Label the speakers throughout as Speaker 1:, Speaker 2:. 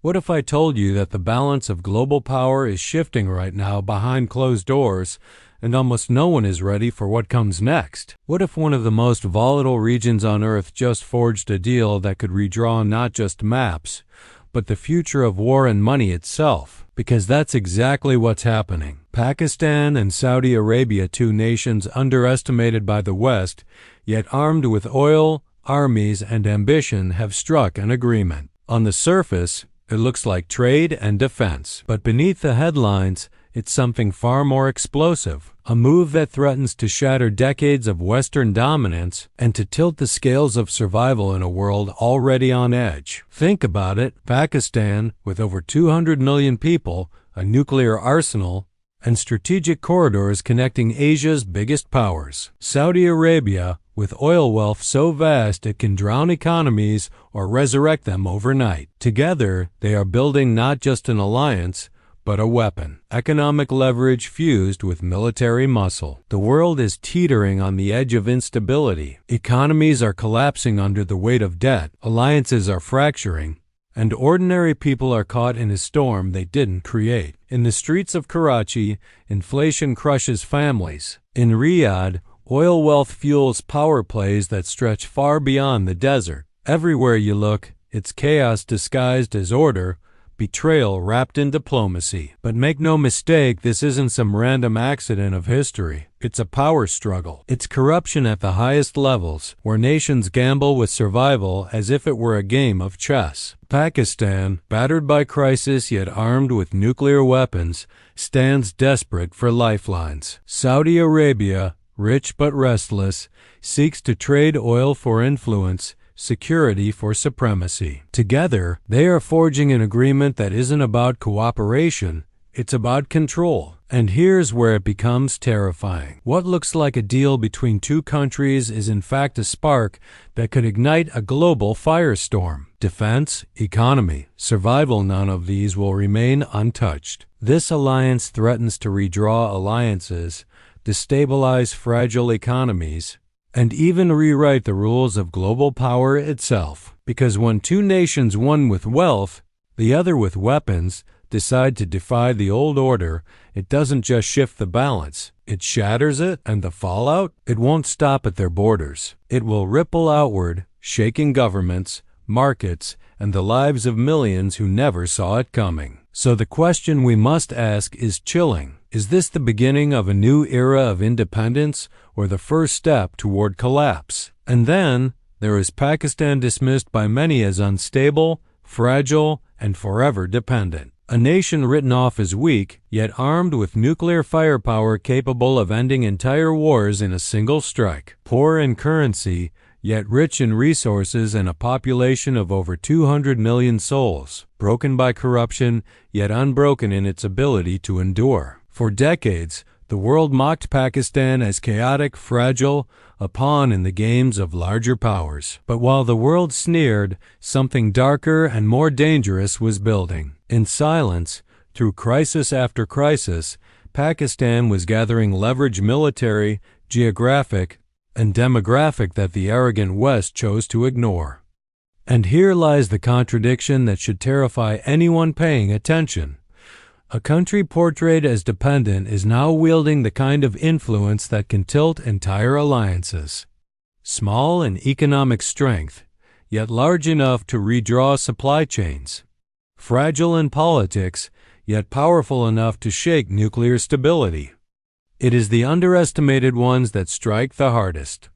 Speaker 1: What if I told you that the balance of global power is shifting right now behind closed doors, and almost no one is ready for what comes next? What if one of the most volatile regions on Earth just forged a deal that could redraw not just maps, but the future of war and money itself? Because that's exactly what's happening. Pakistan and Saudi Arabia, two nations underestimated by the West, yet armed with oil, armies, and ambition, have struck an agreement. On the surface, it looks like trade and defense. But beneath the headlines, it's something far more explosive. A move that threatens to shatter decades of Western dominance and to tilt the scales of survival in a world already on edge. Think about it. Pakistan, with over 200 million people, a nuclear arsenal, and strategic corridors connecting Asia's biggest powers. Saudi Arabia, with oil wealth so vast it can drown economies or resurrect them overnight. Together, they are building not just an alliance, but a weapon. Economic leverage fused with military muscle. The world is teetering on the edge of instability. Economies are collapsing under the weight of debt. Alliances are fracturing. And ordinary people are caught in a storm they didn't create. In the streets of Karachi, inflation crushes families. In Riyadh, oil wealth fuels power plays that stretch far beyond the desert. Everywhere you look, it's chaos disguised as order, betrayal wrapped in diplomacy. But make no mistake, this isn't some random accident of history. It's a power struggle. It's corruption at the highest levels, where nations gamble with survival as if it were a game of chess. Pakistan, battered by crisis yet armed with nuclear weapons, stands desperate for lifelines. Saudi Arabia, rich but restless, seeks to trade oil for influence, security for supremacy. Together, they are forging an agreement that isn't about cooperation, it's about control. And here's where it becomes terrifying. What looks like a deal between two countries is in fact a spark that could ignite a global firestorm. Defense, economy, survival, none of these will remain untouched. This alliance threatens to redraw alliances, destabilize fragile economies, and even rewrite the rules of global power itself. Because when two nations, one with wealth, the other with weapons, decide to defy the old order, it doesn't just shift the balance, it shatters it, and the fallout, it won't stop at their borders. It will ripple outward, shaking governments, markets, and the lives of millions who never saw it coming. So the question we must ask is chilling. Is this the beginning of a new era of independence or the first step toward collapse? And then there is Pakistan, dismissed by many as unstable, fragile, and forever dependent. A nation written off as weak, yet armed with nuclear firepower capable of ending entire wars in a single strike. Poor in currency, yet rich in resources and a population of over 200 million souls. Broken by corruption, yet unbroken in its ability to endure. For decades, the world mocked Pakistan as chaotic, fragile, a pawn in the games of larger powers. But while the world sneered, something darker and more dangerous was building. In silence, through crisis after crisis, Pakistan was gathering leverage, military, geographic, and demographic that the arrogant West chose to ignore. And here lies the contradiction that should terrify anyone paying attention. A country portrayed as dependent is now wielding the kind of influence that can tilt entire alliances. Small in economic strength, yet large enough to redraw supply chains. Fragile in politics, yet powerful enough to shake nuclear stability. It is the underestimated ones that strike the hardest.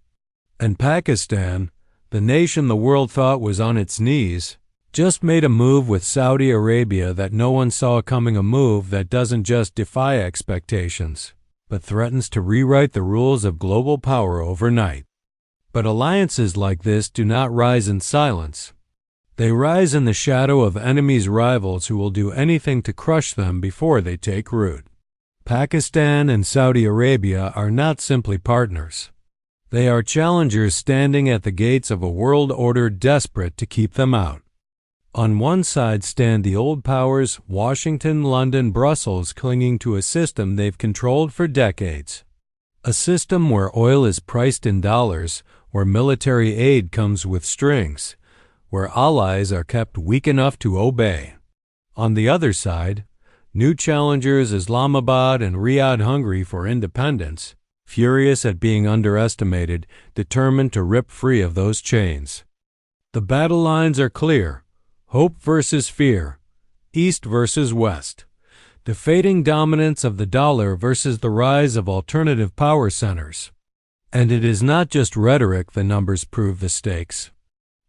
Speaker 1: And Pakistan, the nation the world thought was on its knees, just made a move with Saudi Arabia that no one saw coming, a move that doesn't just defy expectations, but threatens to rewrite the rules of global power overnight. But alliances like this do not rise in silence. They rise in the shadow of enemies, rivals who will do anything to crush them before they take root. Pakistan and Saudi Arabia are not simply partners. They are challengers standing at the gates of a world order desperate to keep them out. On one side stand the old powers, Washington, London, Brussels, clinging to a system they've controlled for decades. A system where oil is priced in dollars, where military aid comes with strings, where allies are kept weak enough to obey. On the other side, new challengers Islamabad and Riyadh hungry for independence, furious at being underestimated, determined to rip free of those chains. The battle lines are clear: hope versus fear, East versus West, the fading dominance of the dollar versus the rise of alternative power centers. And it is not just rhetoric, the numbers prove the stakes.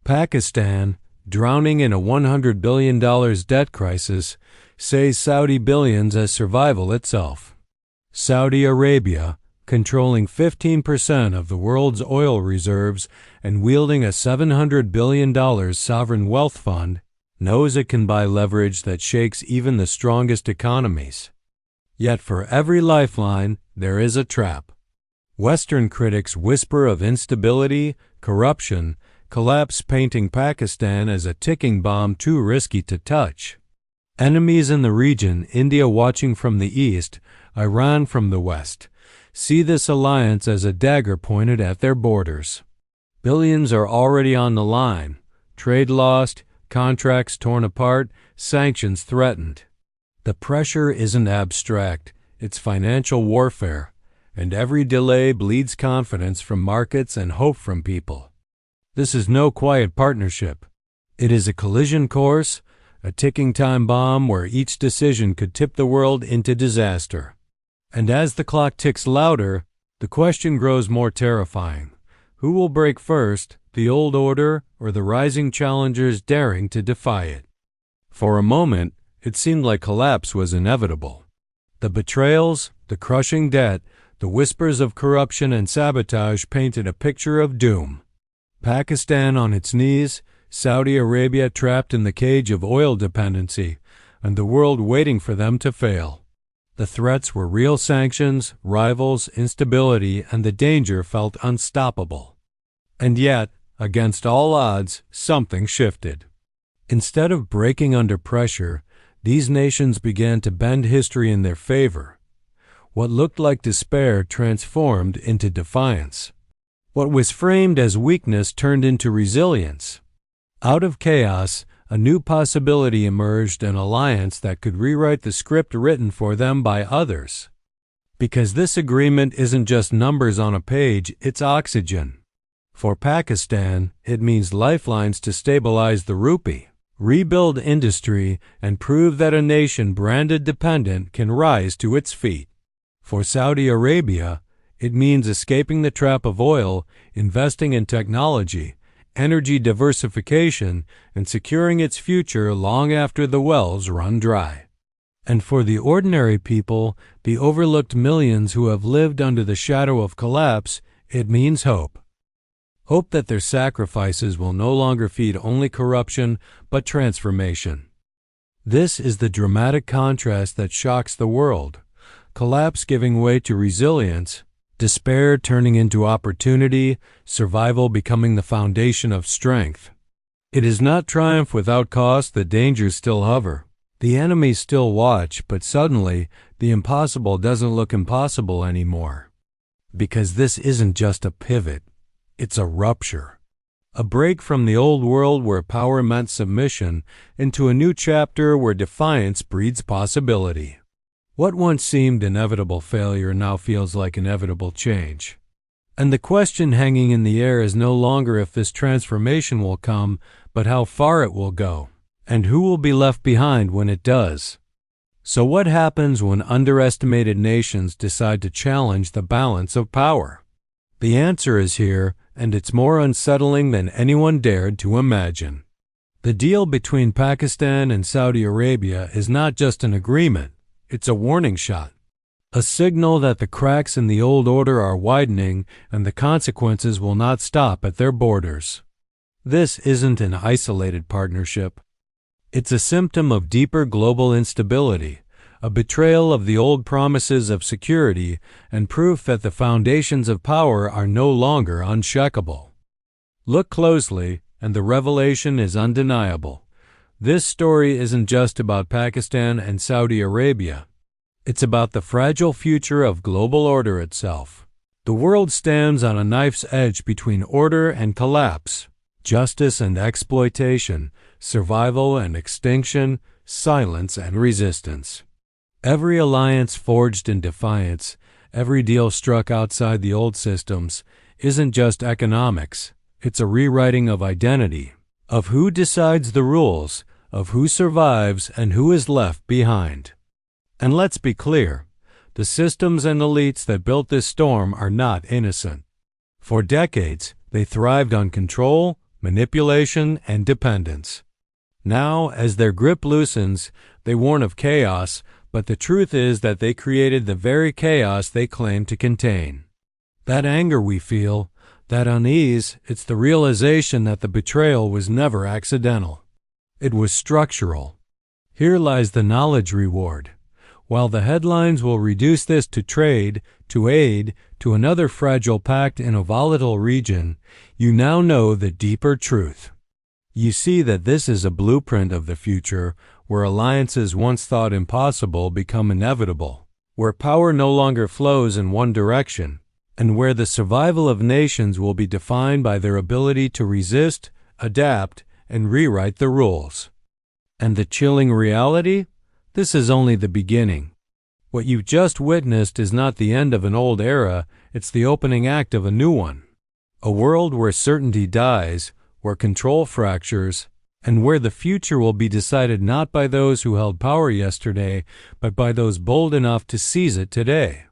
Speaker 1: Pakistan, drowning in a $100 billion debt crisis, says Saudi billions as survival itself. Saudi Arabia, controlling 15% of the world's oil reserves and wielding a $700 billion sovereign wealth fund, knows it can buy leverage that shakes even the strongest economies. Yet for every lifeline, there is a trap. Western critics whisper of instability, corruption, collapse, painting Pakistan as a ticking bomb too risky to touch. Enemies in the region, India watching from the east, Iran from the west, see this alliance as a dagger pointed at their borders. Billions are already on the line, trade lost, contracts torn apart, sanctions threatened. The pressure isn't abstract, it's financial warfare, and every delay bleeds confidence from markets and hope from people. This is no quiet partnership. It is a collision course, a ticking time bomb where each decision could tip the world into disaster. And as the clock ticks louder, the question grows more terrifying. Who will break first, the old order or the rising challengers daring to defy it? For a moment, it seemed like collapse was inevitable. The betrayals, the crushing debt, the whispers of corruption and sabotage painted a picture of doom. Pakistan on its knees, Saudi Arabia trapped in the cage of oil dependency, and the world waiting for them to fail. The threats were real: sanctions, rivals, instability, and the danger felt unstoppable. And yet, against all odds, something shifted. Instead of breaking under pressure, these nations began to bend history in their favor. What looked like despair transformed into defiance. What was framed as weakness turned into resilience. Out of chaos, a new possibility emerged, an alliance that could rewrite the script written for them by others. Because this agreement isn't just numbers on a page, it's oxygen. For Pakistan, it means lifelines to stabilize the rupee, rebuild industry, and prove that a nation branded dependent can rise to its feet. For Saudi Arabia, it means escaping the trap of oil, investing in technology, energy diversification, and securing its future long after the wells run dry. And for the ordinary people, the overlooked millions who have lived under the shadow of collapse, it means hope. Hope that their sacrifices will no longer feed only corruption, but transformation. This is the dramatic contrast that shocks the world. Collapse giving way to resilience, despair turning into opportunity, survival becoming the foundation of strength. It is not triumph without cost. The dangers still hover. The enemies still watch, but suddenly, the impossible doesn't look impossible anymore. Because this isn't just a pivot, it's a rupture. A break from the old world where power meant submission into a new chapter where defiance breeds possibility. What once seemed inevitable failure now feels like inevitable change. And the question hanging in the air is no longer if this transformation will come, but how far it will go, and who will be left behind when it does. So what happens when underestimated nations decide to challenge the balance of power? The answer is here, and it's more unsettling than anyone dared to imagine. The deal between Pakistan and Saudi Arabia is not just an agreement. It's a warning shot, a signal that the cracks in the old order are widening and the consequences will not stop at their borders. This isn't an isolated partnership. It's a symptom of deeper global instability, a betrayal of the old promises of security, and proof that the foundations of power are no longer unshakable. Look closely, and the revelation is undeniable. This story isn't just about Pakistan and Saudi Arabia. It's about the fragile future of global order itself. The world stands on a knife's edge between order and collapse, justice and exploitation, survival and extinction, silence, and resistance. Every alliance forged in defiance, every deal struck outside the old systems, isn't just economics. It's a rewriting of identity, of who decides the rules, of who survives and who is left behind. And let's be clear, the systems and elites that built this storm are not innocent. For decades, they thrived on control, manipulation, and dependence. Now, as their grip loosens, they warn of chaos, but the truth is that they created the very chaos they claim to contain. That anger we feel, that unease, it's the realization that the betrayal was never accidental. It was structural. Here lies the knowledge reward. While the headlines will reduce this to trade, to aid, to another fragile pact in a volatile region, you now know the deeper truth. You see that this is a blueprint of the future, where alliances once thought impossible become inevitable, where power no longer flows in one direction, and where the survival of nations will be defined by their ability to resist, adapt, and rewrite the rules. And the chilling reality? This is only the beginning. What you've just witnessed is not the end of an old era, it's the opening act of a new one. A world where certainty dies, where control fractures, and where the future will be decided not by those who held power yesterday, but by those bold enough to seize it today.